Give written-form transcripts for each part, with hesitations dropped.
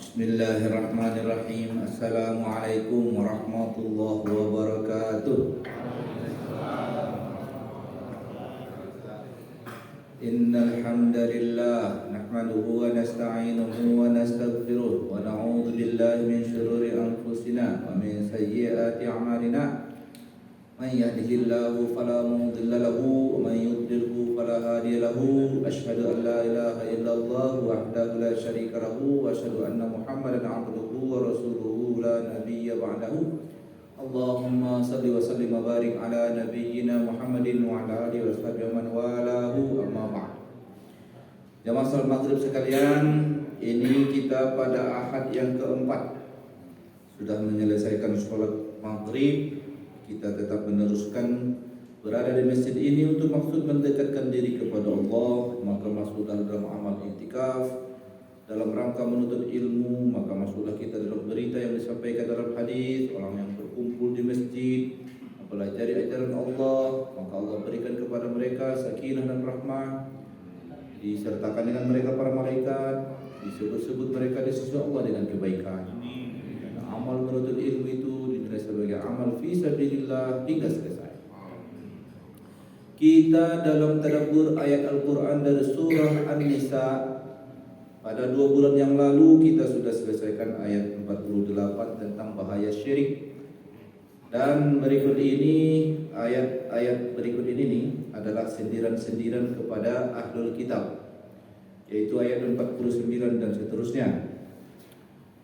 Bismillahirrahmanirrahim. Assalamualaikum warahmatullahi wabarakatuh. Innal hamdalillah nahmaduhu wa nasta'inuhu wa nastaghfiruh wa na'udzu billahi min shururi anfusina wa min sayyiati a'malina. Man yahdihillahu fala mudilla lahu wa man yudlilhu fala hadiya lahu. Asyhadu an la ilaha illallah wahdahu la syarika lahu wa asyhadu anna Muhammadan 'abduhu wa rasuluhu la nabiyya ba'dahu. Allahumma salli wa sallim wa barik ala nabiyyina Muhammadin wa ala alihi wa sahbihi man walahu, amma ba'd. Jamaah salat maghrib sekalian, ini kita pada ahad yang keempat sudah menyelesaikan sholat maghrib. Kita tetap meneruskan berada di masjid ini untuk maksud mendekatkan diri kepada Allah. Maka masuklah dalam amal i'tikaf, dalam rangka menuntut ilmu. Maka masuklah kita dalam berita yang disampaikan dalam hadis, orang yang berkumpul di masjid mempelajari ajaran Allah, maka Allah berikan kepada mereka sakinah dan rahmah, disertakan dengan mereka para malaikat, disebut-sebut mereka di sisi Allah dengan kebaikan. Dan amal menuntut ilmu itu dinilai sebagai amal fi sabilillah hingga selesai. Kita dalam tadabbur ayat Al-Quran dari surah An-Nisa. Pada 2 bulan yang lalu kita sudah selesaikan ayat 48 tentang bahaya syirik. Dan berikut ini ayat-ayat berikut ini nih adalah sindiran-sindiran kepada ahlul kitab, yaitu ayat 49 dan seterusnya.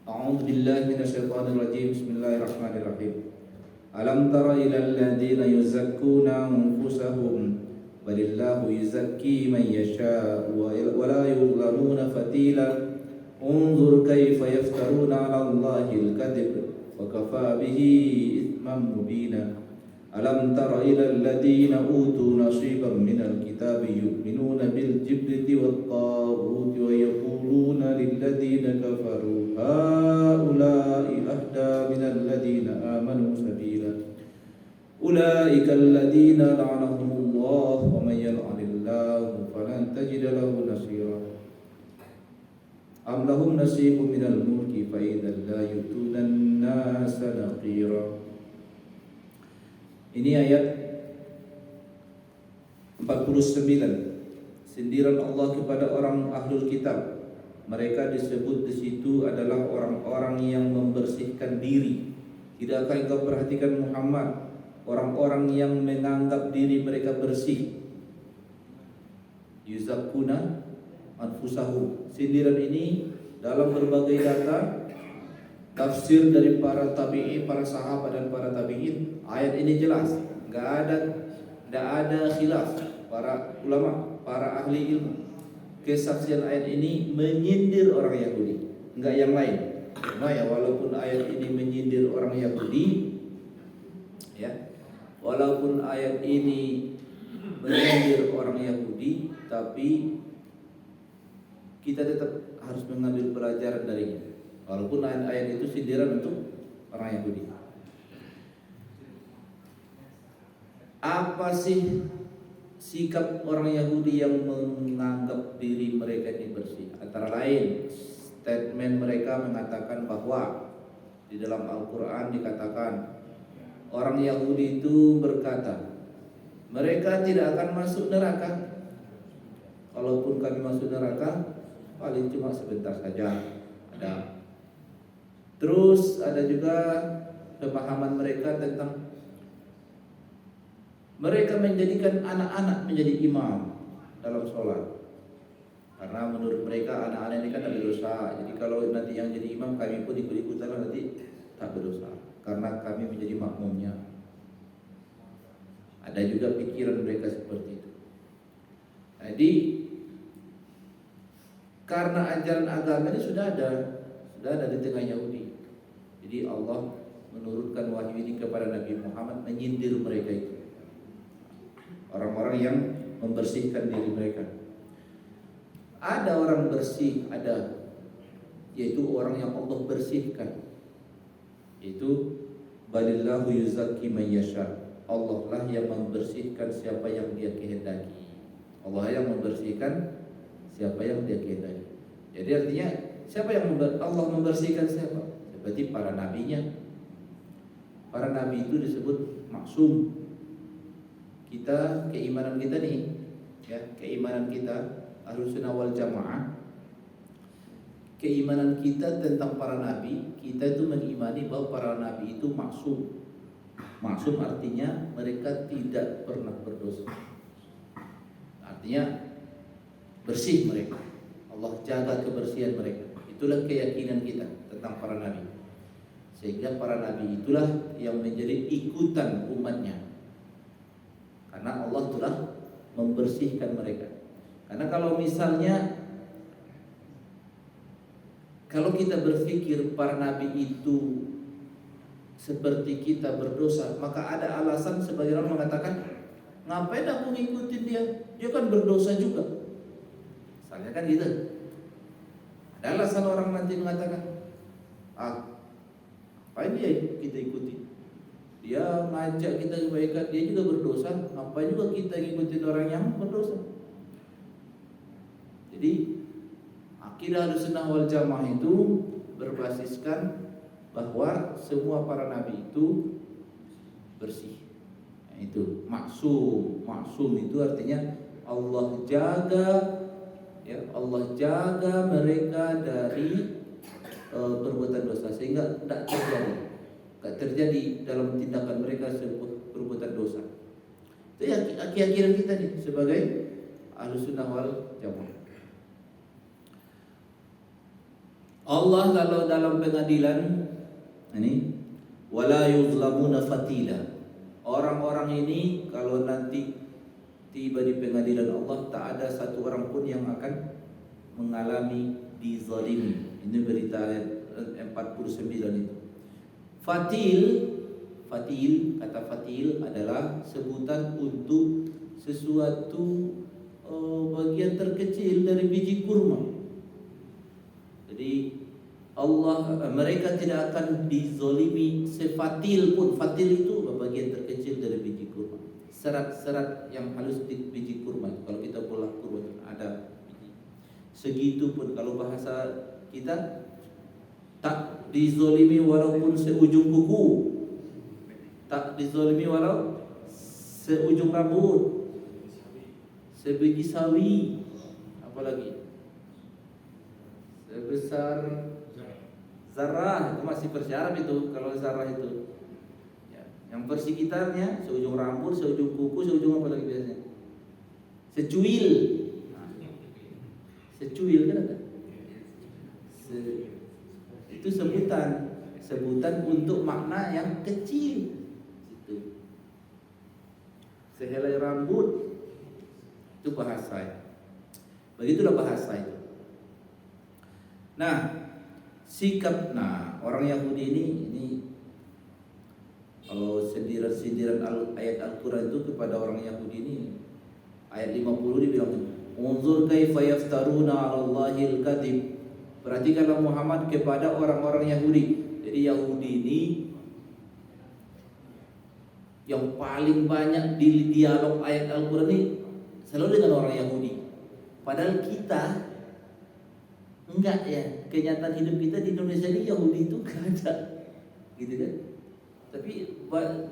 A'udzu billahi minasyaitonir rajim. Bismillahirrahmanirrahim. Alam tara ilal ladzina yuzakkuna anfusahum balillahu yuzakki man yasha wa la yuzlamuna fatila. Unzur kaifa yaftaruna 'ala Allahil kadhib wa kafa bihi ithman mubina. Alam tara ilal ladzina utu nasiban minal kitabi yu'minuna bil jibti wat taghuti wa yaquluna lil ladzina kafaru haula'i ahda minal ladzina amanu sabila. Ulaika alladzina la'anahumullah wa may yal'anillahu falan tajida lahu nasira. Am lahum nasibun minal mulki fa idzal la yutunan nasa naqira. Ini ayat 49. Sindiran Allah kepada orang ahlul kitab. Mereka disebut di situ adalah orang-orang yang membersihkan diri. Tidakkah engkau perhatikan Muhammad, orang-orang yang menganggap diri mereka bersih? Yuzakkuna anfusahum. Sindiran ini dalam berbagai data tafsir dari para tabi'in, para sahabat dan para tabi'in, ayat ini jelas, enggak ada khilaf para ulama, para ahli ilmu. Kesaksian ayat ini menyindir orang Yahudi, enggak yang lain. Cuma ya walaupun ayat ini menyindir orang Yahudi, ya, walaupun ayat ini menyindir orang Yahudi, tapi kita tetap harus mengambil pelajaran darinya. Walaupun ayat-ayat itu sindiran untuk orang Yahudi. Apa sih sikap orang Yahudi yang menganggap diri mereka ini bersih? Antara lain, statement mereka mengatakan bahwa di dalam Al-Quran dikatakan orang Yahudi itu berkata, mereka tidak akan masuk neraka. Kalaupun kami masuk neraka, paling cuma sebentar saja. Terus ada juga pemahaman mereka tentang mereka menjadikan anak-anak menjadi imam dalam sholat. Karena menurut mereka anak-anak ini kan tak berdosa. Jadi kalau nanti yang jadi imam, kami pun ikut-ikutan nanti tak berdosa, karena kami menjadi makmumnya. Ada juga pikiran mereka seperti itu. Jadi karena ajaran agama ini sudah ada di tengah Yahudi. Jadi Allah menurunkan wahyu ini kepada Nabi Muhammad menyindir mereka itu. Orang-orang yang membersihkan diri mereka. Ada orang bersih, ada, yaitu orang yang Allah bersihkan. Itu balillahu yuzakki man yasha. Allah lah yang membersihkan siapa yang Dia kehendaki. Allah yang membersihkan siapa yang Dia kehendaki. Jadi artinya Siapa yang Allah membersihkan siapa? Seperti para nabinya. Para nabi itu disebut maksum. Kita, keimanan kita nih, ya, keimanan kita Ahlussunnah wal Jamaah, keimanan kita tentang para nabi, kita itu mengimani bahwa para nabi itu maksum. Maksum artinya mereka tidak pernah berdosa. Artinya bersih mereka. Allah jaga kebersihan mereka. Itulah keyakinan kita tentang para nabi. Sehingga para nabi itulah yang menjadi ikutan umatnya. Karena Allah telah membersihkan mereka. Karena kalau misalnya kalau kita berpikir para nabi itu seperti kita berdosa, maka ada alasan sebagian orang mengatakan, ngapain aku ngikutin dia? Dia kan berdosa juga. Misalnya kan gitu. Ada alasan orang nanti mengatakan, ngapain dia kita ikuti? Dia ngajak kita kebaikan, dia juga berdosa. Ngapain juga kita ngikutin orang yang berdosa? Jadi akidah Ahlussunnah wal Jamaah itu berbasiskan bahwa semua para nabi itu bersih. Nah, itu maksum. Maksum itu artinya Allah jaga, ya, Allah jaga mereka dari perbuatan dosa sehingga tidak terjadi dalam tindakan mereka sebuah perbuatan dosa. Itu ya keyakinan kita nih sebagai Ahlussunnah wal Jamaah. Allah kalau dalam pengadilan ini wala yuzlamuna fatila. Orang-orang ini kalau nanti tiba di pengadilan Allah, tak ada satu orang pun yang akan mengalami dizalimi. Ini berita ayat 49 itu. Fatil, kata fatil adalah sebutan untuk sesuatu bagian terkecil dari biji kurma. Jadi mereka tidak akan dizolimi sefatil pun. Fatil itu bagian terkecil dari biji kurma. Serat-serat yang halus di biji kurma. Kalau kita bolah kurma ada biji. Segitu pun kalau bahasa kita, tak dizolimi walaupun seujung kuku, tak dizolimi walau seujung rambut, sebiji sawi, apalagi sebesar zarah. Itu masih bersyarat itu kalau zarah itu ya. Yang persekitarnya seujung rambut, seujung kuku, seujung apa lagi biasanya? Secuil. Secuil kan ada? Itu sebutan untuk makna yang kecil. Itu. Sehelai rambut itu bahasa. Begitulah bahasa itu. Nah, sikap orang Yahudi ini kalau sindiran ayat Al-Qur'an itu kepada orang Yahudi ini, ayat 50 dibilang, "Unzur kaifa yaftaruna 'ala Allahil kadhib." Perhatikanlah Muhammad kepada orang-orang Yahudi. Jadi Yahudi ini yang paling banyak di dialog ayat Al-Qur'an ini selalu dengan orang Yahudi. Padahal kita enggak, ya, kenyataan hidup kita di Indonesia ini Yahudi itu enggak ada, gitu kan? Tapi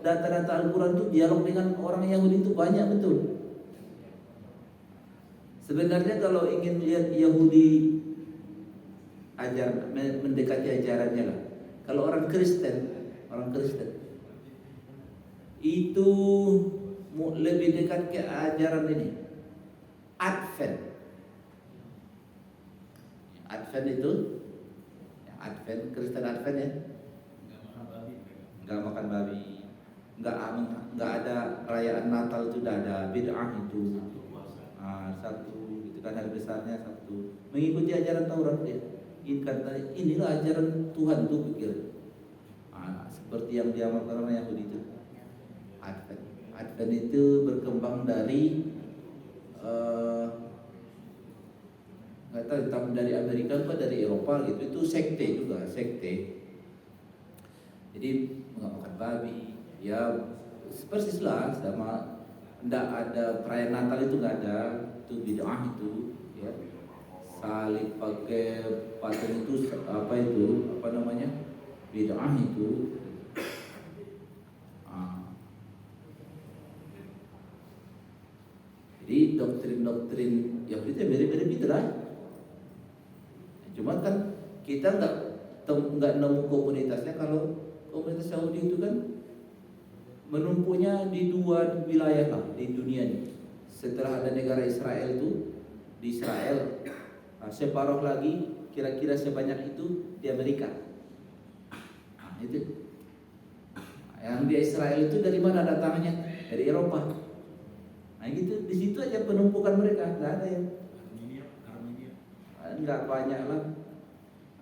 data-data Al-Quran itu dialog dengan orang Yahudi itu banyak betul. Sebenarnya kalau ingin lihat Yahudi mendekati ajarannya lah. Kalau orang Kristen itu lebih dekat ke ajaran ini, Advent. Advent itu, Advent, Kristen Advent ya, nggak makan babi, nggak ada perayaan Natal itu, tidak ada bid'ah itu, satu, itu kan hari besarnya satu, mengikuti ajaran Taurat ya, inilah ajaran Tuhan tuh pikir, seperti yang diamalkan orang Yahudi itu. Advent itu berkembang dari nggak tahu entah dari Amerika atau dari Eropa gitu. Itu sekte juga, sekte. Jadi nggak makan babi, ya persis lah sama. Nggak ada perayaan Natal itu, nggak ada, itu bid'ah itu, ya. salib, pakai patung itu apa namanya, bid'ah itu. Jadi doktrin-doktrin Yahudi itu beda-beda fitrah. Cuma kan kita nggak nemu komunitasnya. Kalau komunitas Yahudi itu kan menumpunya di dua wilayah lah di dunia ini. Setelah ada negara Israel itu, di Israel, separuh lagi kira-kira sebanyak itu di Amerika. Itu yang di Israel itu dari mana datangnya? Dari Eropa. Nah gitu, di situ aja penumpukan mereka, nggak ada yang Armenia. Nggak banyak lah.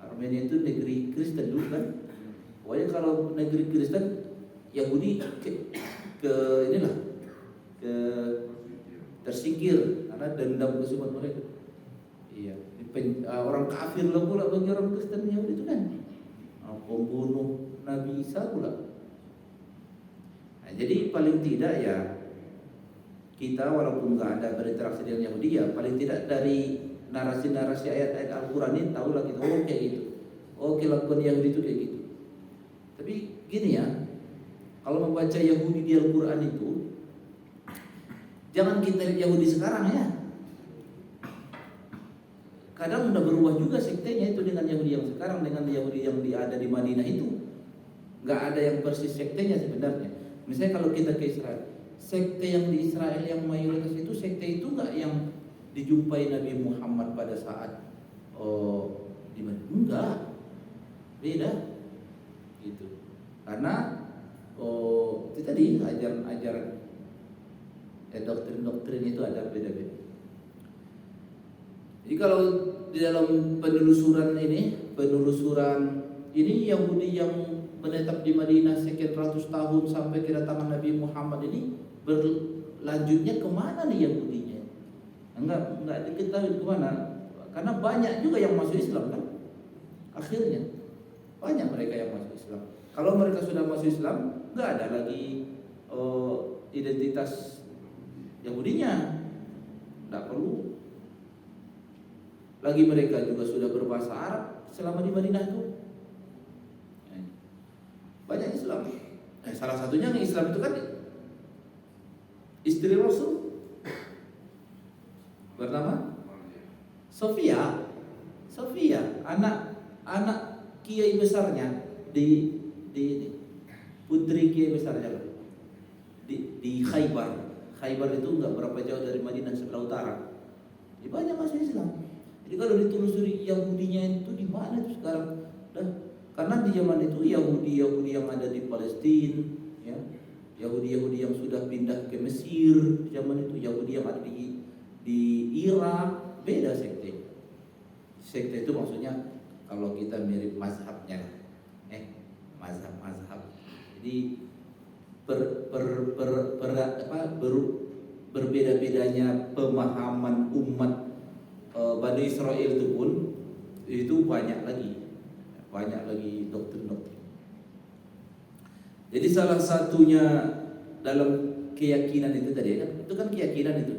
Armenia itu negeri Kristen dulu kan. Pokoknya kalau negeri Kristen, Yahudi ke inilah, ke tersingkir karena dendam kesumat mereka. Iya, orang kafir lah pula bagi orang Kristen Yahudi itu kan. Pembunuh Nabi Isa pula. Nah, jadi paling tidak ya, kita walaupun nggak ada berinteraksi dengan Yahudi, ya paling tidak dari narasi-narasi ayat-ayat Al-Quran ini tahu lah kita, oh kayak gitu, oh kelakuan Yahudi itu kayak gitu. Tapi gini ya, kalau membaca Yahudi di Al-Quran itu, jangan kita lihat Yahudi sekarang ya. Kadang udah berubah juga sektenya itu dengan Yahudi yang sekarang, dengan Yahudi yang ada di Madinah itu. Nggak ada yang persis sektenya sebenarnya. Misalnya kalau kita ke Israel, sekte yang di Israel yang mayoritas itu, sekte itu nggak yang dijumpai Nabi Muhammad pada saat di mana? Enggak, beda gitu. Karena itu tadi ajaran doktrin-doktrin itu ada beda-beda. Jadi kalau di dalam penelusuran ini Yahudi yang menetap di Madinah sekian ratus tahun sampai kedatangan Nabi Muhammad ini, berlanjutnya kemana nih Yahudinya? Enggak diketahui kemana, karena banyak juga yang masuk Islam kan. Akhirnya banyak mereka yang masuk Islam. Kalau mereka sudah masuk Islam, enggak ada lagi identitas Yahudinya, enggak perlu. Lagi mereka juga sudah berbahasa Arab selama di Madinah itu. Banyak Islam. Salah satunya yang Islam itu kan istri Rasul bernama Sofia, anak kiai besarnya di putri kiai besarnya di Khaybar. Khaybar itu nggak berapa jauh dari Madinah sebelah utara. Jadi banyak masuk Islam. Jadi kalau ditelusuri Yahudinya itu di mana itu sekarang? Karena di zaman itu Yahudi yang ada di Palestina, ya, Yahudi yang sudah pindah ke Mesir zaman itu, Yahudi yang ada di Irak, beda sekte. Sekte itu maksudnya kalau kita mirip mazhabnya, mazhab. Jadi berbeda-bedanya pemahaman umat Bani Israel itu pun itu banyak lagi doktrin-doktrin. Jadi salah satunya dalam keyakinan itu tadi kan, itu kan keyakinan itu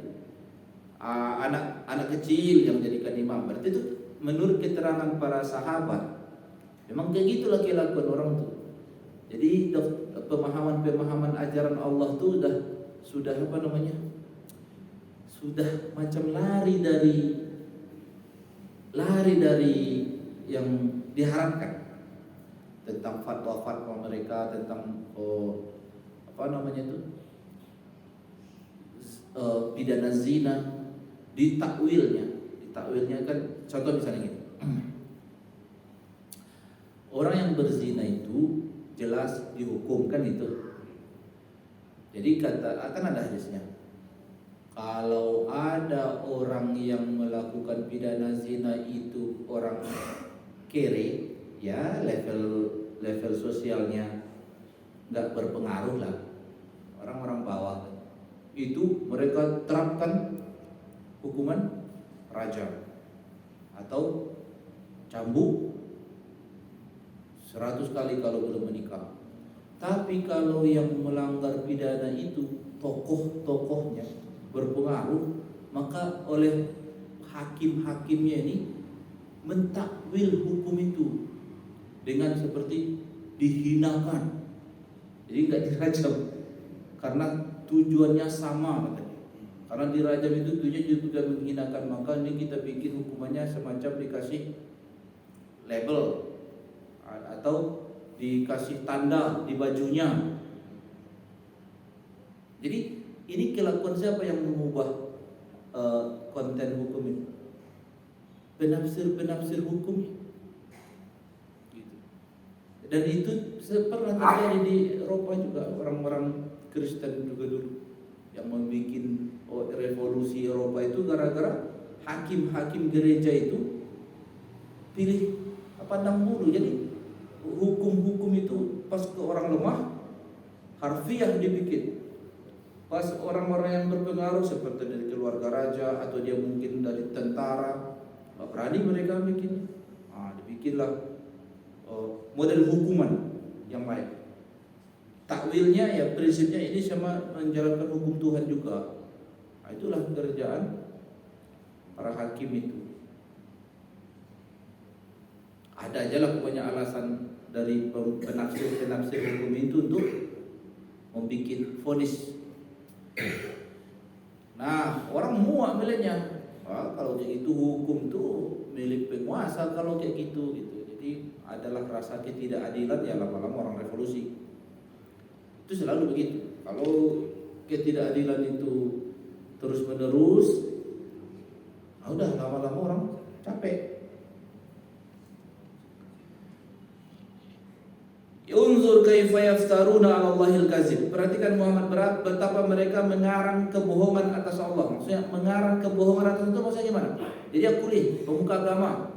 anak kecil yang menjadikan imam. Berarti itu menurut keterangan para sahabat memang kayak gitulah kelakuan orang tuh. Jadi pemahaman ajaran Allah tuh sudah apa namanya? Sudah macam lari dari yang diharapkan, tentang fatwa-fatwa mereka tentang apa namanya itu pidana zina, ditakwilnya kan. Contoh misalnya gini, orang yang berzina itu jelas dihukumkan itu. Jadi akan ada hadisnya, kalau ada orang yang melakukan pidana zina itu orang kere, ya level sosialnya nggak berpengaruh lah, orang-orang bawah, itu mereka terapkan hukuman rajam atau cambuk 100 kali kalau belum menikah. Tapi kalau yang melanggar pidana itu tokoh-tokohnya berpengaruh, maka oleh hakim-hakimnya ini mentakwil hukum itu dengan seperti dihinakan. Jadi nggak dirajam karena tujuannya sama katanya. Karena dirajam itu tujuannya juga menghinakan, maka ini kita bikin hukumannya semacam dikasih label atau dikasih tanda di bajunya. Jadi ini kelakuan siapa yang mengubah konten hukum ini? Penafsir hukumnya. Gitu. Dan itu pernah terjadi di Eropa juga, orang-orang Kristen juga dulu yang membuat revolusi Eropa itu gara-gara hakim-hakim gereja itu pilih pandang bulu. Jadi hukum-hukum itu pas ke orang lemah harfiah dibikin. Pas orang-orang yang berpengaruh seperti dari keluarga raja atau dia mungkin dari tentara, nggak berani mereka bikin. Dibikinlah model hukuman yang baik. Takwilnya ya prinsipnya ini sama menjalankan hukum Tuhan juga. Itulah kerjaan para hakim itu. Ada aja lah pokoknya alasan dari penafsir hukum itu untuk membuat vonis. Nah, orang muak melihatnya. Kalau kayak gitu hukum tuh milik penguasa kalau kayak gitu. Jadi adalah rasa ketidakadilan, ya lama-lama orang revolusi. Itu selalu begitu. Kalau ketidakadilan itu terus menerus, udah lama-lama orang capek. Unzur kaifa yaftaruna 'ala Allahil kadzib. Perhatikan Muhammad berat betapa mereka mengarang kebohongan atas Allah. Maksudnya mengarang kebohongan atas itu maksudnya gimana? Jadi aku pemuka agama.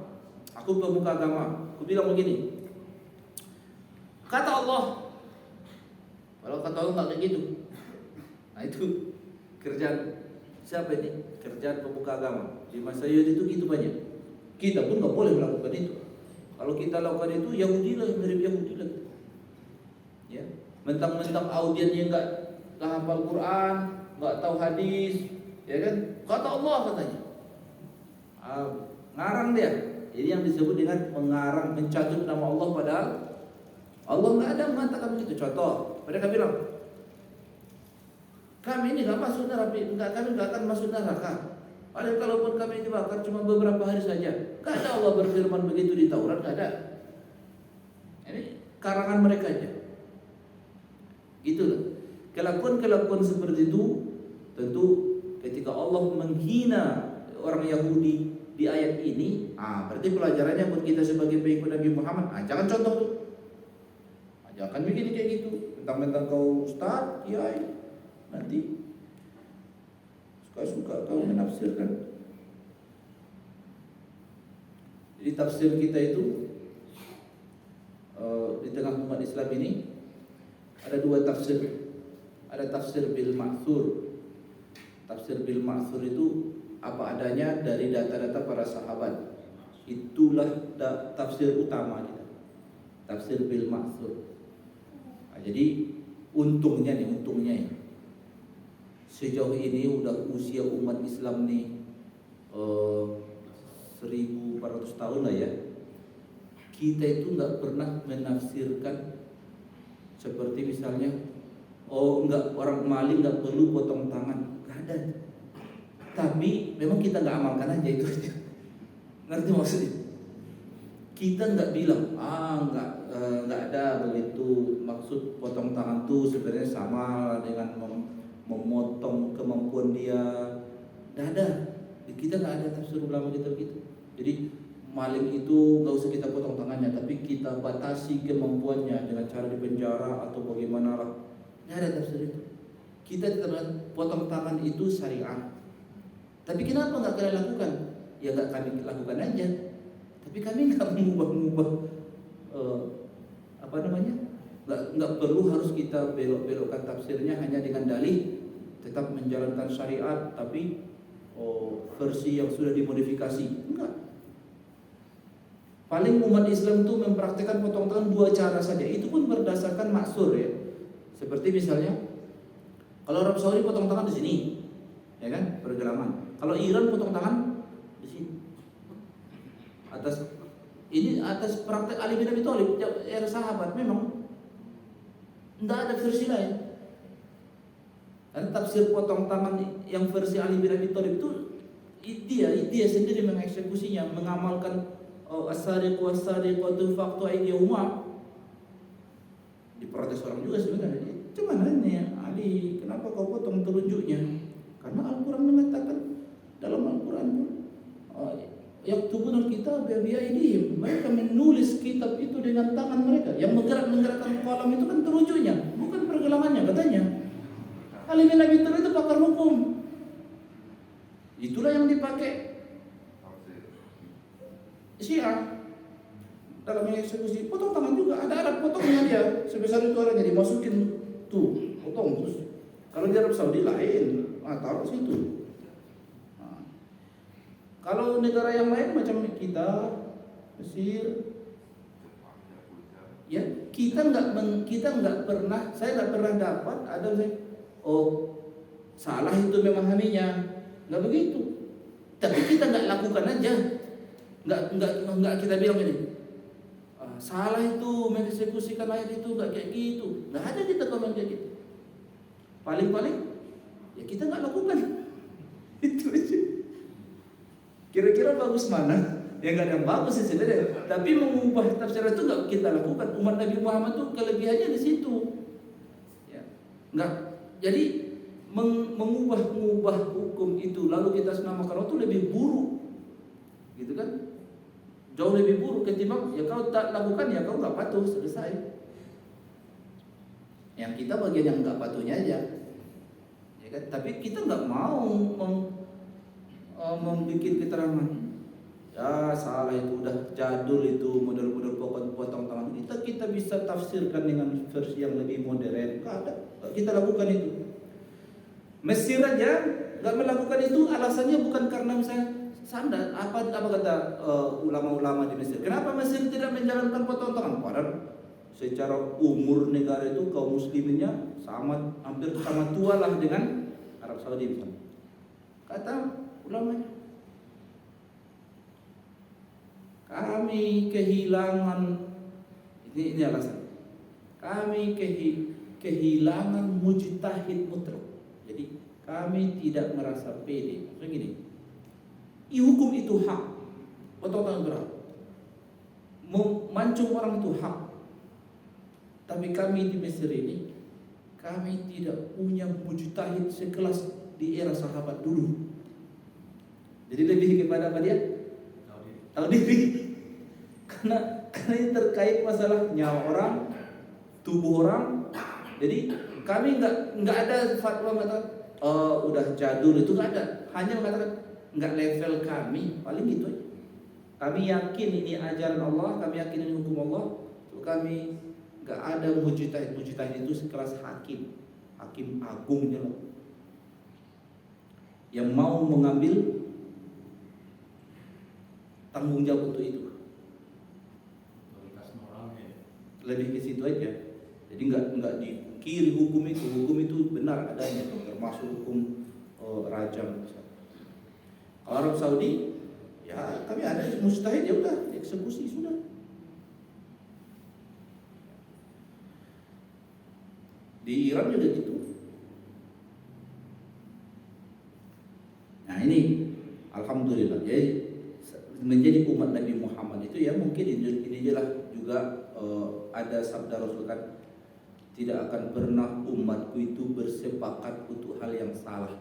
Aku pemuka agama. Aku bilang begini. Kata Allah. Kalau kata Allah enggak kayak gitu. Nah itu kerjaan siapa ini? Kerjaan pemuka agama. Di masa Yahudi itu gitu banyak. Kita pun enggak boleh melakukan itu. Kalau kita lakukan itu Yahudi lah, mirip Yahudi lah. Ya, mentang-mentang audiennya nggak hafal Quran, nggak tahu hadis, ya kan? Kata Allah katanya, ngarang dia. Jadi yang disebut dengan mengarang, mencatut nama Allah padahal Allah nggak ada mengatakan begitu. Contoh, mereka bilang, kami ini nggak masuk neraka, kami nggak akan masuk neraka. Padahal kalaupun kami dibakar cuma beberapa hari saja. Nggak ada Allah berfirman begitu di Taurat, nggak ada. Ini karangan mereka aja. Itulah kelakuan-kelakuan seperti itu. Tentu ketika Allah menghina orang Yahudi di ayat ini, berarti pelajarannya buat kita sebagai pengikut Nabi Muhammad, jangan contoh tuh. Jangan bikin kayak gitu. Mentang-mentang kau ustaz, kiai, nanti suka-suka kau menafsirkan. Jadi tafsir kita itu di tengah umat Islam ini ada dua tafsir. Ada tafsir bil ma'thur. Tafsir bil ma'thur itu apa adanya dari data-data para sahabat. Itulah tafsir utama kita. Tafsir bil ma'thur. Jadi untungnya ya. Sejauh ini udah usia umat Islam nih 1400 tahun lah ya. Kita itu nggak pernah menafsirkan seperti misalnya, nggak, orang maling nggak perlu potong tangan, nggak ada. Tapi memang kita nggak amalkan aja itu aja. Ngerti maksudnya? Kita nggak bilang, nggak ada begitu. Maksud potong tangan tuh sebenarnya sama dengan memotong kemampuan dia. Nggak ada. Kita nggak ada tafsir ulama kita begitu. Jadi maling itu nggak usah kita potong tangannya, tapi kita batasi kemampuannya dengan cara dipenjara atau bagaimana lah. Nggak ada tafsir itu. Kita tetap potong tangan itu syariat. Tapi kenapa nggak kalian lakukan? Ya nggak kami lakukan aja. Tapi kami nggak mengubah-ubah nggak perlu harus kita belok-belokkan tafsirnya hanya dengan dalih tetap menjalankan syariat, tapi versi yang sudah dimodifikasi. Enggak. Paling umat Islam itu mempraktikkan potong tangan dua cara saja. Itu pun berdasarkan maksur ya. Seperti misalnya kalau Arab Saudi potong tangan di sini, ya kan, pergelangan. Kalau Iran potong tangan di atas praktek Ali bin Abi Thalib era sahabat memang tidak ada versi lain. Karena tafsir potong tangan yang versi Ali bin Abi Thalib itu dia sendiri mengeksekusinya, mengamalkan as-sariqu was-sariqatu faqtu aydiyahuma. Diprotes orang juga sebenarnya. Cuman nanya Ali, kenapa kau potong telunjuknya? Karena Al-Quran mengatakan dalam Al-Quran yaktubuna al-kitab biaydihim, mereka menulis kitab itu dengan tangan mereka. Yang menggerakkan kolam itu kan telunjuknya, bukan pergelangannya katanya. Ali bin Abi Thalib itu pakar hukum. Itulah yang dipakai Syiah dalam mengeksekusi. Potong tangan juga ada alat potongnya dia, sebesar itu arahnya dimasukin tuh, potong terus. Kalau di Arab Saudi lain, taruh situ. Kalau negara yang lain macam kita, Mesir, ya kita nggak pernah, saya nggak pernah dapat ada salah itu memahaminya, nggak begitu. Tapi kita nggak lakukan aja, nggak kita bilang ini salah itu mengeksekusikan ayat itu nggak kayak gitu, nggak ada kita komen kayak gitu. Paling ya kita nggak lakukan itu aja. Kira-kira bagus mana? Ya nggak ada yang bagus sih sebenarnya. Tapi mengubah tafsir itu nggak kita lakukan. Umat Nabi Muhammad itu kelebihannya di situ. Ya, nggak. Jadi mengubah hukum itu lalu kita senamakan itu lebih buruk, gitu kan? Jauh lebih buruk ketimbang ya kau tak lakukan ya kau nggak patuh, selesai. Yang kita bagian yang nggak patuhnya aja, ya kan? Tapi kita nggak mau membuat keterangan ya salah itu udah jadul itu model-model potong tangan kita bisa tafsirkan dengan versi yang lebih modern. Kita lakukan itu. Mesir aja nggak melakukan itu alasannya bukan karena misalnya standar apa kata ulama-ulama di Mesir. Kenapa Mesir tidak menjalankan potong tangan? Padahal secara umur negara itu kaum musliminnya hampir sama tua lah dengan Arab Saudi misalnya. Kata ulamanya, kami kehilangan ini alasan. Kami kehilangan mujtahid mutlak. Jadi kami tidak merasa pede. Maksudnya gini, hukum itu hak, potong tangan berat, memancung orang itu hak. Tapi kami di Mesir ini, kami tidak punya mujtahid sekelas di era sahabat dulu. Jadi lebih kepada apa dia? Tahu diri. Karena ini terkait masalah nyawa orang, tubuh orang. Jadi kami nggak ada fatwa mengatakan udah jadul itu nggak ada. Hanya mengatakan nggak level kami, paling gitu. Kami yakin ini ajaran Allah, kami yakin ini hukum Allah. Kami nggak ada mujtahid itu sekelas hakim agungnya loh, yang mau mengambil tanggung jawab untuk itu. Lebih ke situ aja. Jadi nggak dikiri hukum itu benar adanya, termasuk hukum rajam. Kalau Arab Saudi, ya kami ada mustahid ya udah eksekusi sudah. Di Iran juga gitu. Nah ini alhamdulillah. Jadi menjadi umat Nabi Muhammad itu ya mungkin ini jelas juga ada sabda Rasul kan, tidak akan pernah umatku itu bersepakat untuk hal yang salah.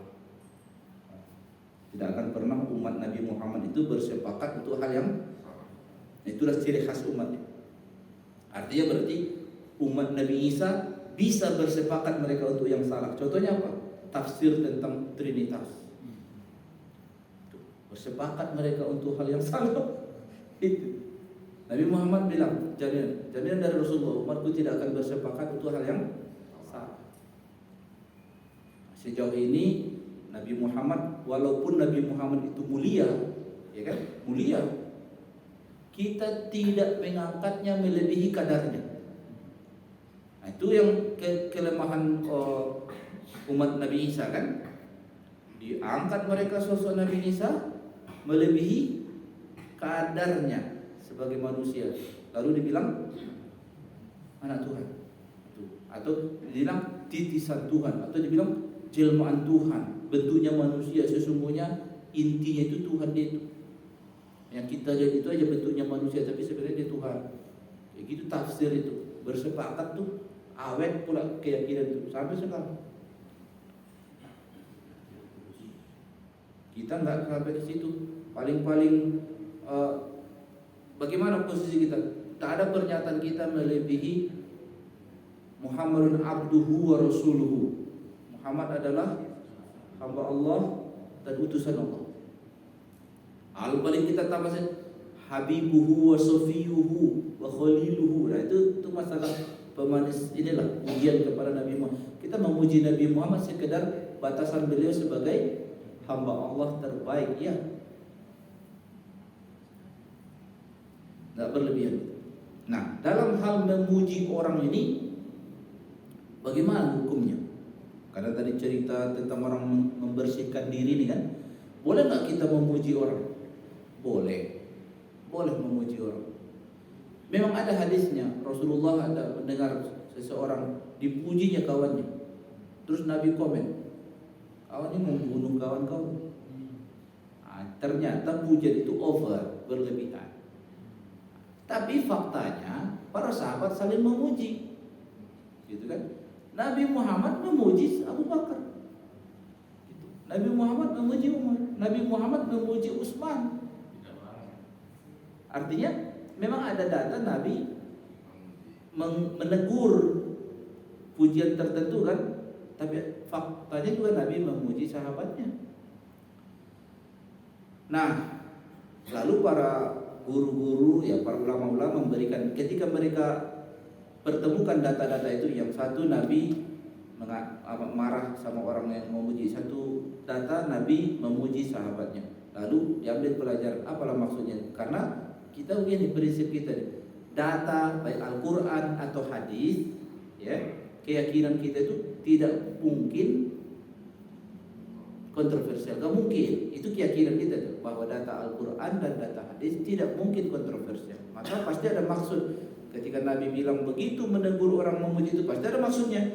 Tidak akan pernah umat Nabi Muhammad itu bersepakat untuk hal yang salah. Itulah ciri khas umatnya. Artinya berarti umat Nabi Isa bisa bersepakat mereka untuk yang salah. Contohnya apa? Tafsir tentang Trinitas. Bersepakat mereka untuk hal yang salah. Itu. Nabi Muhammad bilang, jaminan dari Rasulullah, umatku tidak akan bersepakat untuk hal yang salah. Sejauh ini Nabi Muhammad, walaupun Nabi Muhammad itu mulia, ya kan? Mulia. Kita tidak mengangkatnya melebihi kadarnya. Nah, itu yang kelemahan umat Nabi Isa kan? Diangkat mereka sosok Nabi Isa melebihi kadarnya sebagai manusia, lalu dibilang anak Tuhan, atau dibilang titisan Tuhan, atau dibilang jelmaan Tuhan, bentuknya manusia, sesungguhnya intinya itu Tuhan dia itu. Yang kita lihat itu aja bentuknya manusia, tapi sebenarnya dia Tuhan. Kayak gitu tafsir itu, bersepakat tuh, awet pula keyakinan itu sampai sekarang. Kita nggak sampai ke situ. Paling-paling bagaimana posisi kita? Tak ada pernyataan kita melebihi Muhammadun abduhu wa rasuluhu. Muhammad adalah hamba Allah dan utusan Allah. Paling kita tambah habibuhu wa sofiyuhu wa khaliluhu. Nah itu masalah pemanis inilah ujian kepada Nabi Muhammad. Kita memuji Nabi Muhammad sekedar batasan beliau sebagai hamba Allah terbaik, ya, nggak berlebihan. Nah, dalam hal memuji orang ini, bagaimana hukumnya? Karena tadi cerita tentang orang membersihkan diri ini kan, boleh nggak kita memuji orang? Boleh memuji orang. Memang ada hadisnya, Rasulullah ada mendengar seseorang dipujinya kawannya, terus Nabi komen, kawannya membunuh kawan kau. Ternyata pujian itu over, berlebihan. Tapi faktanya para sahabat saling memuji, gitu kan? Nabi Muhammad memuji Abu Bakar, gitu. Nabi Muhammad memuji Umar, Nabi Muhammad memuji Utsman. Artinya memang ada data Nabi menegur pujian tertentu kan, tapi faktanya juga Nabi memuji sahabatnya. Nah, lalu para guru-guru, ya para ulama-ulama memberikan, ketika mereka pertemukan data-data itu, yang satu Nabi marah sama orang yang memuji, satu data Nabi memuji sahabatnya. Lalu diambil pelajaran, apalah maksudnya? Karena kita begini prinsip kita, data baik Al-Quran atau hadis, ya, keyakinan kita itu tidak mungkin kontroversial, gak mungkin. Itu keyakinan kita tuh, bahwa data Al-Quran dan data hadis tidak mungkin kontroversial. Maka pasti ada maksud. Ketika Nabi bilang begitu menegur orang memuji itu pasti ada maksudnya.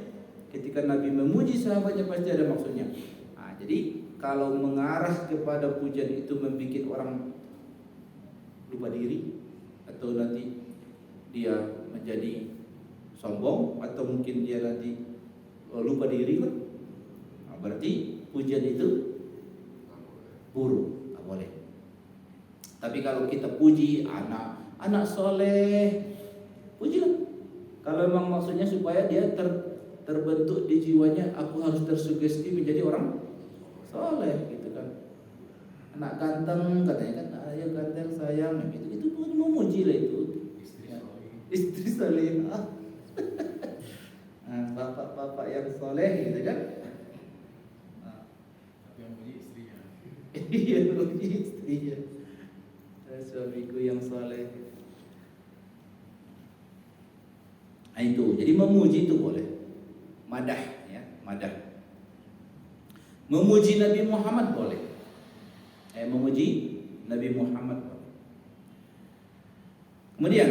Ketika Nabi memuji sahabatnya pasti ada maksudnya. Nah, jadi kalau mengarah kepada pujian itu membuat orang lupa diri, atau nanti dia menjadi sombong, atau mungkin dia nanti lupa diri kan, nah, berarti pujian itu buruk, tak boleh. Tapi kalau kita puji anak soleh, pujilah. Kalau memang maksudnya supaya dia terbentuk di jiwanya, aku harus tersugesti menjadi orang soleh, gitu kan. Anak ganteng katanya kan, ayah ganteng sayang, itu pun memuji lah itu. Istri soleh, bapak-bapak yang soleh, gitu kan. Iya, memuji istrinya. Suamiku yang soleh. Nah, itu, jadi memuji itu boleh. Madah, ya, madah. Memuji Nabi Muhammad boleh. Memuji Nabi Muhammad boleh. Kemudian,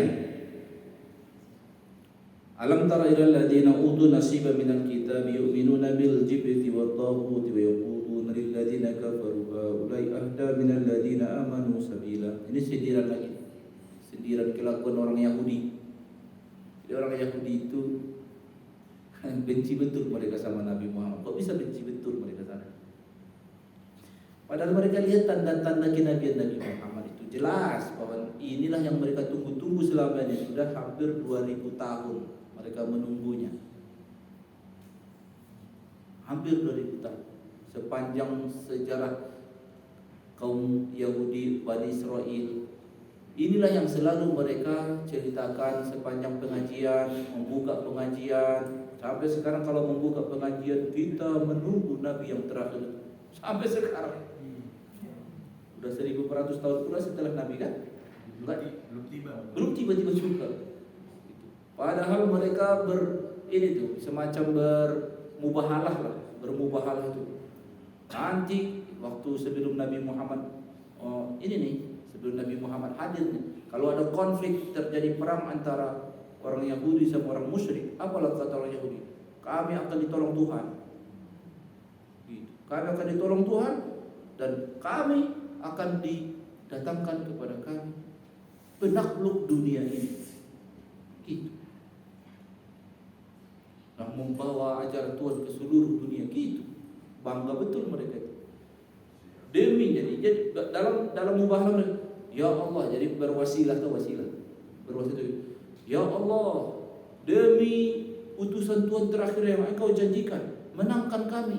alam tara ilal ladzina utu nasiban minal kitabi yu'minuna bil jibti wat taghuti wa yaquluna lil ladzina kafaru ulai ahda minal ladzina amanu sabila. Ini sindiran lagi. Sindiran kelakuan orang Yahudi. Jadi orang Yahudi itu benci betul mereka sama Nabi Muhammad. Kok bisa benci betul mereka sana? Padahal mereka lihat tanda-tanda kenabian Nabi Muhammad itu jelas bahwa inilah yang mereka tunggu-tunggu selama ini. Sudah hampir 2000 tahun mereka menunggunya. Hampir 2000 tahun. Sepanjang sejarah kaum Yahudi Bani Israel, inilah yang selalu mereka ceritakan sepanjang pengajian, membuka pengajian. Sampai sekarang kalau membuka pengajian, kita menunggu Nabi yang terakhir. Sampai sekarang. Sudah 1400 tahun pula setelah Nabi kan? Belum tiba-tiba juga. Padahal mereka semacam bermubahalah itu. Nanti waktu sebelum Nabi Muhammad ini nih sebelum Nabi Muhammad hadir. Kalau ada konflik, terjadi perang antara orang Yahudi sama orang musyrik, apalah kata orang Yahudi? Kami akan ditolong Tuhan. Gitu. Kami akan ditolong Tuhan dan kami akan didatangkan kepada kami penakluk dunia ini. Gitu. Nah, membawa ajaran Tuhan ke seluruh dunia gitu. Bangga betul mereka itu. Demi jadi dalam mubahalah mereka, ya Allah, jadi berwasilah atau wasilah. Berwasilah itu, ya Allah, demi utusan Tuhan terakhir yang Engkau janjikan, menangkan kami.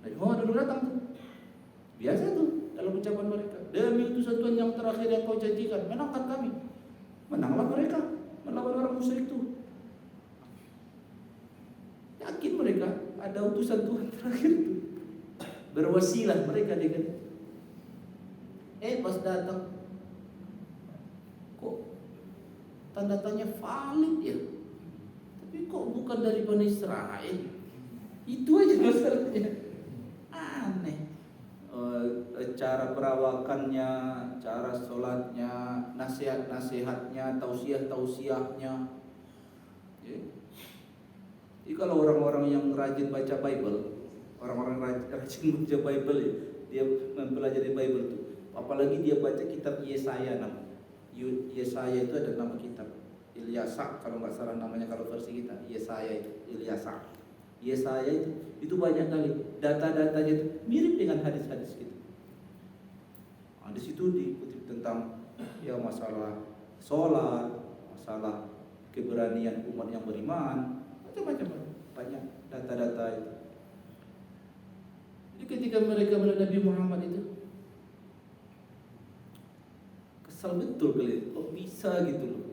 Nabi Muhammad dulu datang tuh. Biasa tuh dalam ucapan mereka, demi utusan Tuhan yang terakhir yang Engkau janjikan, menangkan kami. Menanglah mereka melawan orang musyrik itu. Yakin mereka ada utusan Tuhan terakhir itu. Berwasilah mereka dengan pas datang kok tanda tanya valid ya, tapi kok bukan dari Bani Israel. Itu aja masalahnya. Aneh. Cara perawakannya, cara sholatnya, nasihat-nasihatnya, tausiah-tausiahnya. Jadi kalau orang-orang yang rajin baca Bible, orang-orang rajin baca Bible, dia mempelajari Bible itu, apalagi dia baca kitab Yesaya namanya. Yesaya itu ada nama kitab. Ilyasa kalau nggak salah namanya kalau versi kita. Yesaya itu Ilyasa. Yesaya itu banyak kali data-datanya itu mirip dengan hadis-hadis kita. Di situ dikutip tentang ya masalah sholat, masalah keberanian umat yang beriman, macam-macam banyak data-data itu. Jadi ketika mereka melihat Nabi Muhammad itu kesal betul kali, kok bisa gitu loh.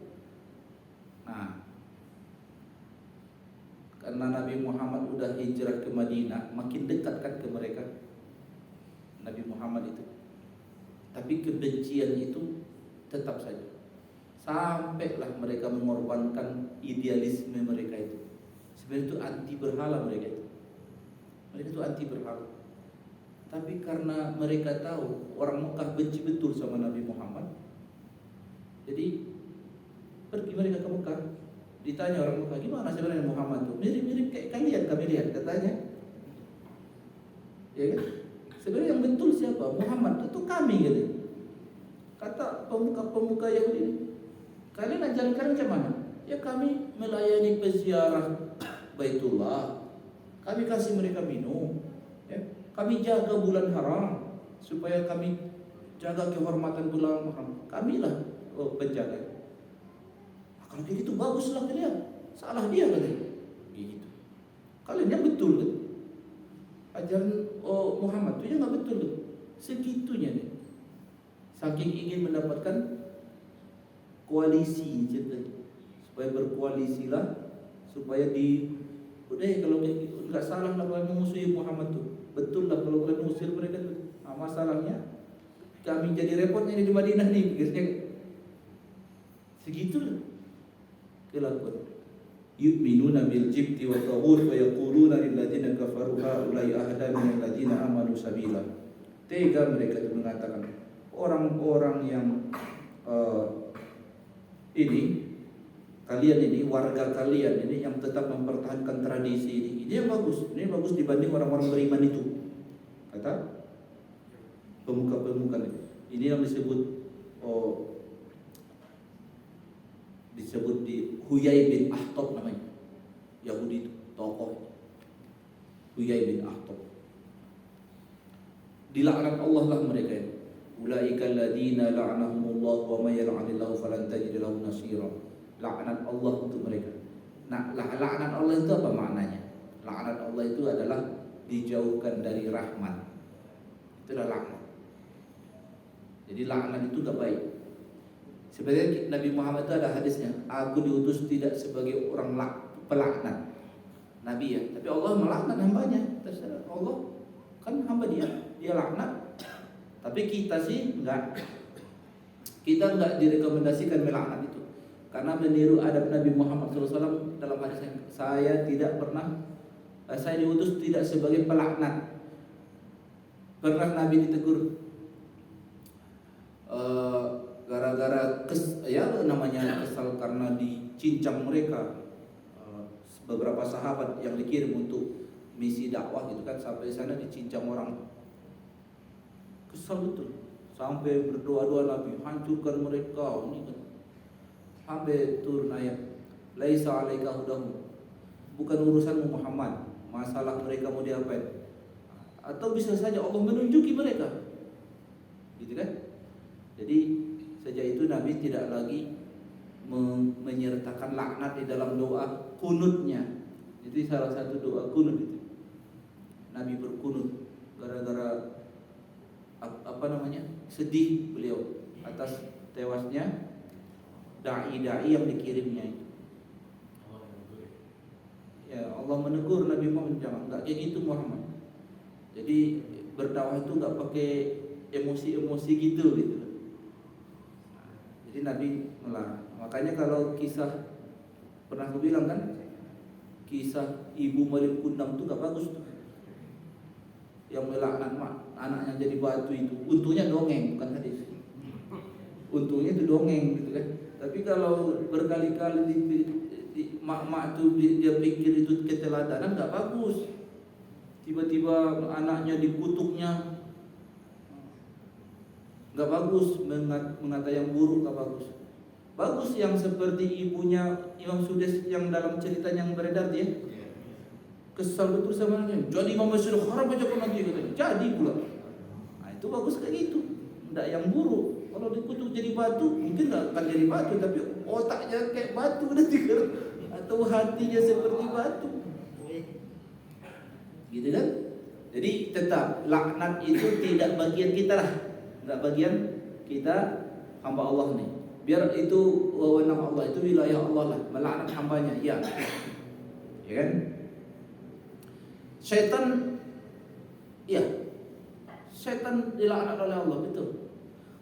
Nah, karena Nabi Muhammad udah hijrah ke Madinah, makin dekat kan ke mereka Nabi Muhammad itu. Tapi kebencian itu tetap saja. Sampailah mereka mengorbankan idealisme mereka itu. Sebenarnya itu anti berhala mereka itu. Mereka itu anti berhala. Tapi karena mereka tahu orang Mekah benci betul sama Nabi Muhammad, jadi pergi mereka ke Mekah. Ditanya orang Mekah, gimana sebenarnya Muhammad itu? Mirip-mirip kayak kalian, kami lihat katanya. Ya kan? Sebenarnya yang betul siapa? Muhammad itu kami gitu. Kata pemuka-pemuka Yahudi, kalian ajarkan macam mana? Ya kami melayani peziarah Baitullah, kami kasih mereka minum, ya. Kami jaga bulan haram supaya kami jaga kehormatan bulan haram. Kamilah penjaga. Nah, kalau begitu baguslah kalian. Salah dia kalian. Gitu. Kalian yang betul kan? Ajaran Muhammad itu nggak betul tuh. Segitunya nih. Saking ingin mendapatkan koalisi ceritanya. Supaya berkoalisilah, supaya udah ya kalau nggak salah lah kalau memusuhi Muhammad tuh. Betul lah kalau kalian mengusir mereka tuh. Nah, masalahnya kami jadi repotnya di Madinah nih, biasanya segitu lah kelakuan. Yu'minuna bil jibti wa taghut wa yaquluna lil ladzina kafaru haula'i ahda minal ladzina amanu sabila. Tega mereka itu mengatakan orang-orang yang kalian ini warga kalian ini yang tetap mempertahankan tradisi ini yang bagus. Ini bagus dibanding orang-orang beriman itu. Kata pemuka-pemuka ini. Ini yang disebut di Huyai bin Akhtab namanya. Yahudi itu tokoh Huyai bin Akhtab. Dilaknat Allah lah mereka ini. Ulaika alladziina la'anahumullah wa may yal'anillahu falan tajid lahu nasira. Laknat Allah untuk mereka. Nah, laknat Allah itu apa maknanya? Laknat Allah itu adalah dijauhkan dari rahmat. Itulah laknat. Jadi laknat itu gak baik. Sebenarnya Nabi Muhammad itu ada hadisnya, aku diutus tidak sebagai orang pelaknat Nabi ya, tapi Allah melaknat hambanya. Terserah Allah kan hamba dia laknat. Tapi kita sih enggak. Kita enggak direkomendasikan melaknat itu. Karena meniru adab Nabi Muhammad SAW dalam hadisnya, saya diutus tidak sebagai pelaknat. Pernah Nabi ditegur, eh, gara-gara namanya kesal karena dicincang mereka. Beberapa sahabat yang dikirim untuk misi dakwah gitu kan, sampai sana dicincang orang, kesal betul, sampai berdoa-doa Nabi, hancurkan mereka ini kan. Sampai turun ayat, laisa alaika hudahum, bukan urusanmu Muhammad masalah mereka mau diapain, atau bisa saja Allah menunjuki mereka, gitu kan. Jadi sejak itu Nabi tidak lagi menyertakan laknat di dalam doa kunutnya. Jadi salah satu doa kunut itu, Nabi berkunut gara-gara sedih beliau atas tewasnya dai-dai yang dikirimnya itu. Ya, Allah menegur Nabi Muhammad, jangan, enggak kayak gitu Muhammad. Jadi berdakwah itu enggak pakai emosi-emosi gitu. Jadi Nabi melarang. Makanya kalau kisah, pernah aku bilang kan, kisah ibu Maryam Kundang itu enggak bagus tuh. Yang melaknat anaknya jadi batu itu, untungnya dongeng bukan hadis. Untungnya itu dongeng gitu kan. Tapi kalau berkali-kali mak tuh dia pikir itu keteladanan, nggak bagus. Tiba-tiba anaknya dikutuknya, nggak bagus. Mengata yang buruk nggak bagus. Bagus yang seperti ibunya Imam Sudes yang dalam cerita yang beredar dia kesal betul sama anaknya. Jadi Imam Sudes haram aja kau nanti katanya. Jadi pula. Nah, itu bagus kayak gitu. Nggak yang buruk. Kalau dikutuk jadi batu, mungkin nggak akan jadi batu, tapi otaknya kayak batu nanti kan, atau hatinya seperti batu, gitu kan? Jadi tetap laknat itu tidak bagian kita lah, nggak bagian kita hamba Allah nih. Biar itu wewenang Allah, itu wilayah Allah lah, melaknat hambanya, ya kan? Syaitan, ya, syaitan dilaknat oleh Allah, betul.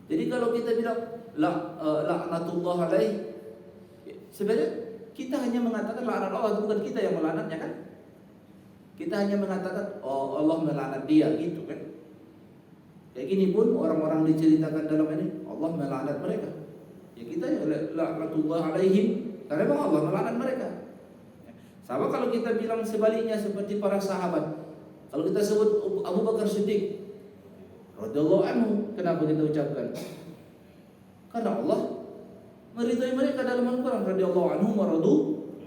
Jadi kalau kita bilang laknatullah alaih, sebenarnya kita hanya mengatakan laknat Allah, bukan kita yang melaknatnya kan? Kita hanya mengatakan oh Allah melaknat dia gitu kan? Kayak gini pun orang-orang diceritakan dalam ini Allah melaknat mereka. Ya kita ya laknatullah alaihim, karena memang Allah melaknat mereka. Sama kalau kita bilang sebaliknya seperti para sahabat. Kalau kita sebut Abu Bakar Siddiq radhiyallahu anhu, kenapa kita ucapkan? Karena Allah meridhai mereka dalam Al-Quran, radhiyallahu anhu wa radu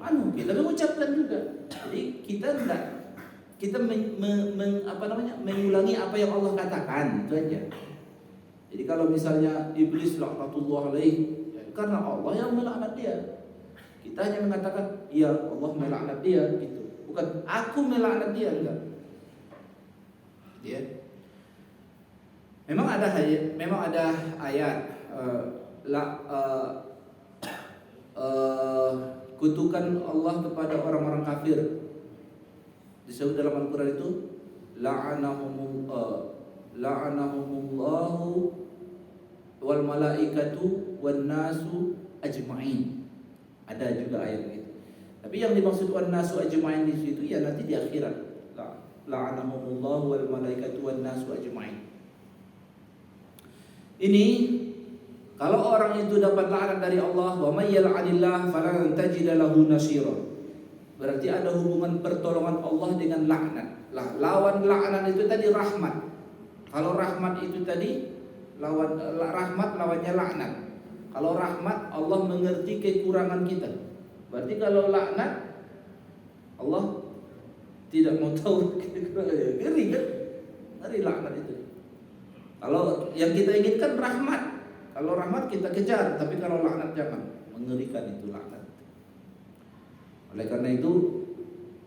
anhu. Kita mengucapkan juga. Jadi kita mengulangi apa yang Allah katakan, itu aja. Jadi kalau misalnya iblis laknatullah alaih, karena Allah yang melaknat dia. Kita hanya mengatakan, ya Allah melaknat dia, gitu. Bukan aku melaknat dia, enggak. Dia Memang ada ayat kutukan Allah kepada orang-orang kafir. Disebut dalam Al-Quran itu la'anahumullahu wal malaikatu wan nasu ajma'in. Ada juga ayat itu. Tapi yang dimaksud wan nasu ajma'in di situ ya nanti di akhirat. La'anahumullahu wal malaikatu wan nasu ajma'in. Ini kalau orang itu dapat laknat dari Allah, wa may yal'anillah falan tajida lahu nasira. Berarti ada hubungan pertolongan Allah dengan laknat. Lawan laknat itu tadi rahmat. Kalau rahmat itu tadi lawan rahmat, lawannya laknat. Kalau rahmat Allah mengerti kekurangan kita. Berarti kalau laknat Allah tidak mau tahu kekurangan. Ngeri kan? Ngeri laknat itu. Kalau yang kita inginkan rahmat, kalau rahmat kita kejar, tapi kalau laknat jangan. Mengerikan itu laknat. Oleh karena itu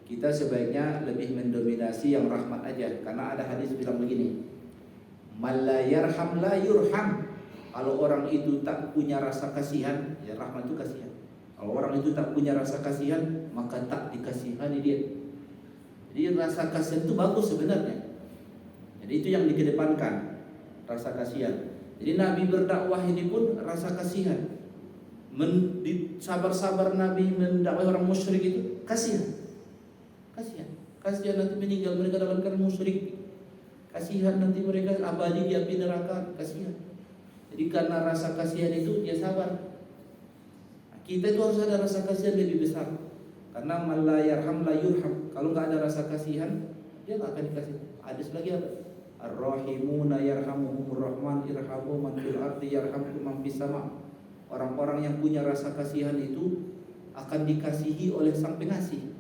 kita sebaiknya lebih mendominasi yang rahmat aja, karena ada hadis bilang begini, man la yarham la yurham. Kalau orang itu tak punya rasa kasihan, ya rahmat itu kasihan. Kalau orang itu tak punya rasa kasihan, maka tak dikasihani dia. Jadi rasa kasihan itu bagus sebenarnya. Jadi itu yang dikedepankan, rasa kasihan. Jadi Nabi berdakwah ini pun rasa kasihan. Sabar-sabar Nabi mendakwai orang musyrik itu kasihan. Kasihan nanti meninggal mereka dalam keadaan musyrik. Kasihan nanti mereka abadi di api neraka, kasihan. Jadi karena rasa kasihan itu dia sabar. Kita itu harus ada rasa kasihan lebih besar. Karena man la yarham la yurham. Kalau nggak ada rasa kasihan, dia nggak akan dikasih. Hadis lagi apa? Ar-rahimuna yarhamuhumur rahman irhamu man fil ardi yarhamkum man fis sama. Orang-orang yang punya rasa kasihan itu akan dikasihi oleh Sang Pengasih.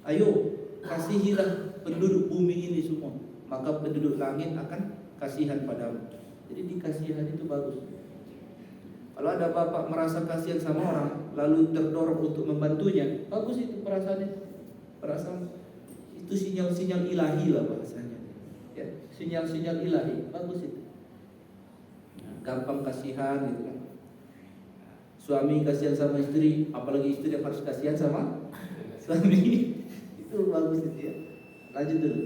Ayo, kasihilah penduduk bumi ini semua, maka penduduk langit akan kasihan padamu. Jadi dikasihan itu bagus. Kalau ada bapak merasa kasihan sama orang, lalu terdorong untuk membantunya, bagus itu perasaannya. Perasaan itu sinyal-sinyal ilahi lah bahasanya. Ya, sinyal-sinyal ilahi, bagus itu. Gampang kasihan gitu kan. Suami kasihan sama istri, apalagi istri yang harus kasihan sama suami. Itu bagus itu ya. Lanjut dulu.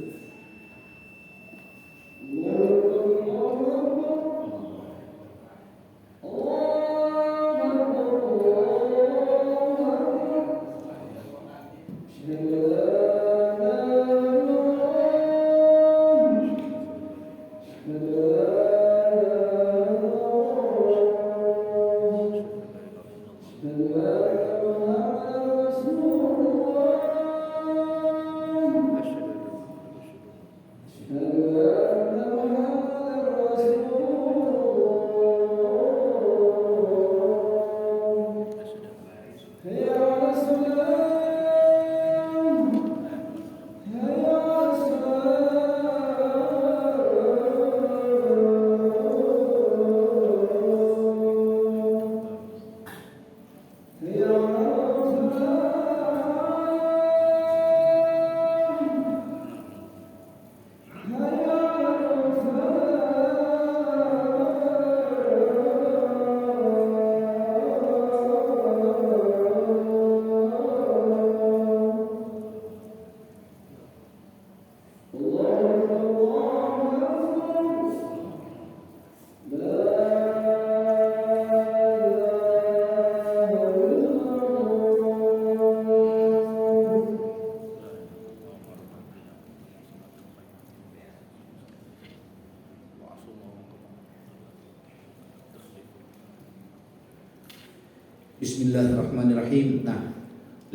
Bismillahirrahmanirrahim. Nah,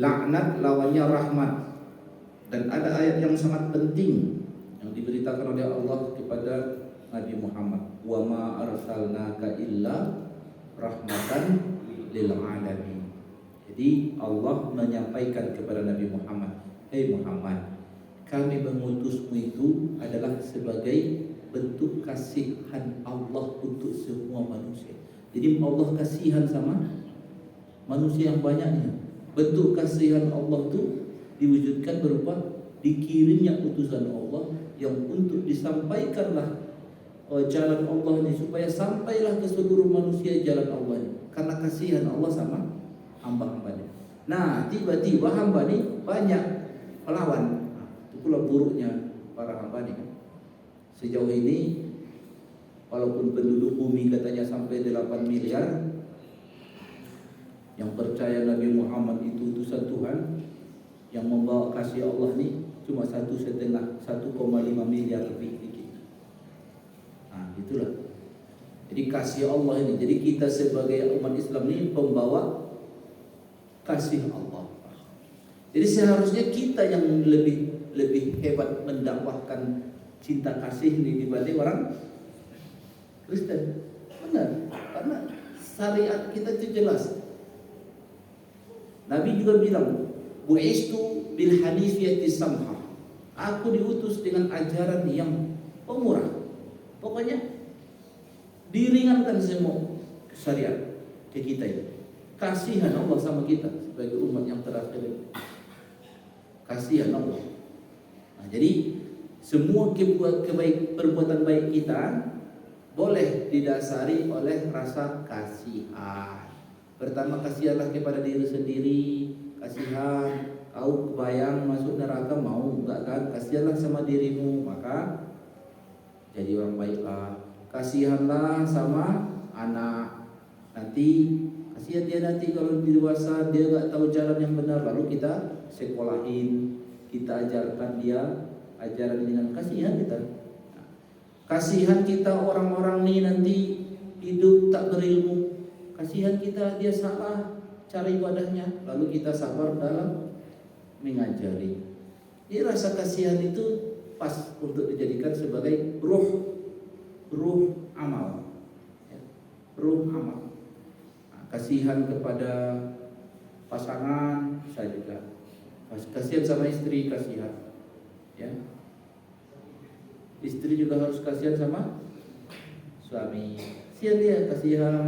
laknat lawannya rahmat. Dan ada ayat yang sangat penting yang diberitakan oleh Allah kepada Nabi Muhammad. Wa ma arsalnaka illa rahmatan lil alamin. Jadi Allah menyampaikan kepada Nabi Muhammad, "Hei Muhammad, kami mengutusmu itu adalah sebagai bentuk kasihan Allah untuk semua manusia." Jadi Allah kasihan sama manusia yang banyaknya. Bentuk kasihan Allah itu diwujudkan berupa dikirimnya utusan Allah yang untuk disampaikanlah jalan Allah ini, supaya sampailah ke seluruh manusia jalan Allah ini. Karena kasihan Allah sama hamba-hambanya. Nah, tiba-tiba hamba ini banyak melawan. Nah, itu pula buruknya para hamba ini. Sejauh ini walaupun penduduk bumi katanya sampai 8 miliar, yang percaya Nabi Muhammad itu utusan Tuhan, yang membawa kasih Allah ini cuma 1,5 miliar lebih dikit. Nah, itulah. Jadi kasih Allah ini. Jadi kita sebagai umat Islam ini pembawa kasih Allah. Jadi seharusnya kita yang lebih hebat mendakwahkan cinta kasih ini dibanding orang Kristen. Benar, karena syariat kita itu jelas. Nabi juga bilang, "Bu'istu bil hanifiyati samha." Aku diutus dengan ajaran yang pemurah. Pokoknya diringankan semua syariat ke kita itu. Kasihan Allah sama kita sebagai umat yang terakhir. Kasihan Allah. Nah, jadi semua perbuatan baik kita boleh didasari oleh rasa kasihan. Pertama, kasihanlah kepada diri sendiri. Kasihan, kau kebayang masuk neraka, mau enggak kan? Kasihanlah sama dirimu, maka jadi orang baiklah. Kasihanlah sama anak. Nanti kasihan dia nanti kalau dewasa dia enggak tahu jalan yang benar, lalu kita sekolahin, kita ajarkan dia ajaran dengan kasihan kita. Kasihan kita orang-orang ini nanti hidup tak berilmu. Kasihan kita, dia salah cara ibadahnya, lalu kita sabar dalam mengajari. Jadi rasa kasihan itu pas untuk dijadikan sebagai ruh amal, ya, ruh amal. Nah, kasihan kepada pasangan saya juga, kasihan sama istri, kasihan, ya. Istri juga harus kasihan sama suami, kasihan dia, kasihan.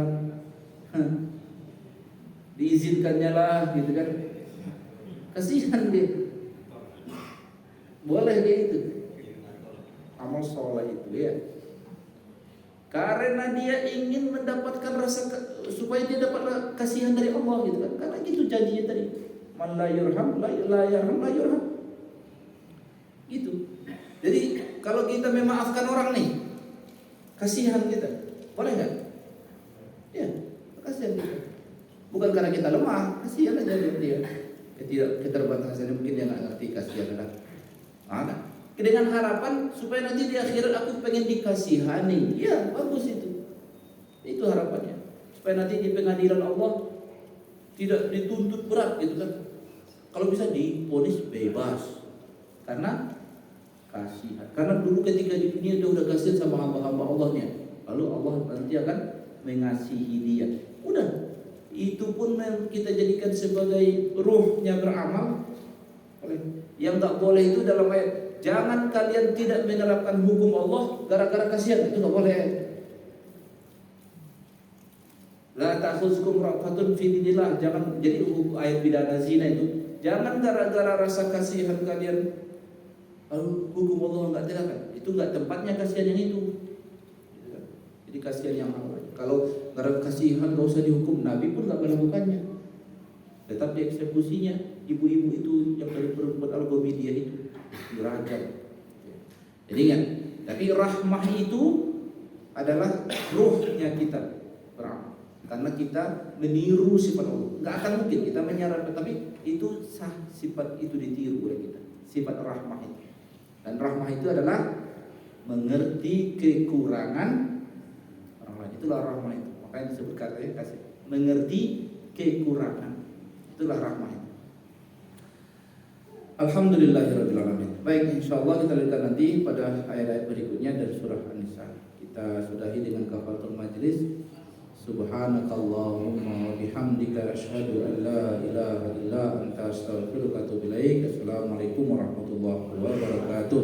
Diizinkannya lah gitu kan, kasihan dia. Boleh dia itu amal soleh itu ya, karena dia ingin mendapatkan rasa supaya dia dapat kasihan dari Allah gitu kan, karena gitu janjinya tadi, man la yurham la yarham la yurham gitu. Jadi kalau kita memaafkan orang nih, kasihan kita, boleh nggak? Ya, kasihan kita. Bukan karena kita lemah, kasihan aja dia. Keterbatasannya mungkin dia nggak ngerti, kasihan lah. Nah, dengan harapan supaya nanti di akhirat aku pengen dikasihani. Ya, bagus itu. Itu harapannya. Supaya nanti di pengadilan Allah tidak dituntut berat gitu kan. Kalau bisa divonis bebas. Karena kasihan. Karena dulu ketika di dunia dia udah kasihan sama hamba-hamba Allahnya. Lalu Allah nanti akan mengasihi dia. Udah. Itu pun kita jadikan sebagai ruhnya beramal. Yang tak boleh itu dalam ayat, jangan kalian tidak menerapkan hukum Allah gara-gara kasihan, itu tak boleh. La ta'khudhukum ra'fatun fi dinillah, jangan. Jadi ayat pidana zina itu, jangan gara-gara rasa kasihan kalian hukum Allah enggak tegakkan. Itu enggak tempatnya kasihan yang itu. Jadi kasihan yang Allah. Kalau gara kasihan gak usah dihukum, Nabi pun gak melakukannya, tetap dieksekusinya. Ibu-ibu itu yang dari perempuan Al-Ghamidiyah itu dirajam. Jadi ingat, tapi rahmah itu adalah ruhnya kita beramal, karena kita meniru sifat Allah. Gak akan mungkin kita menyarankan, tapi itu sah sifat itu ditiru oleh kita, sifat rahmah itu. Dan rahmah itu adalah mengerti kekurangan. Itulah rahmah itu. Makanya disebut katanya kasih mengerti kekurangan. Itulah rahmah itu. Alhamdulillahirabbil alamin. Baik, insyaallah kita lihat nanti pada ayat-ayat berikutnya dari surah An-Nisa. Kita sudahi dengan kafaratul majlis. Subhanakallahumma wa bihamdika asyhadu an la ilaha illa anta astaghfiruka wa atubu ilaik. Assalamualaikum warahmatullahi wabarakatuh.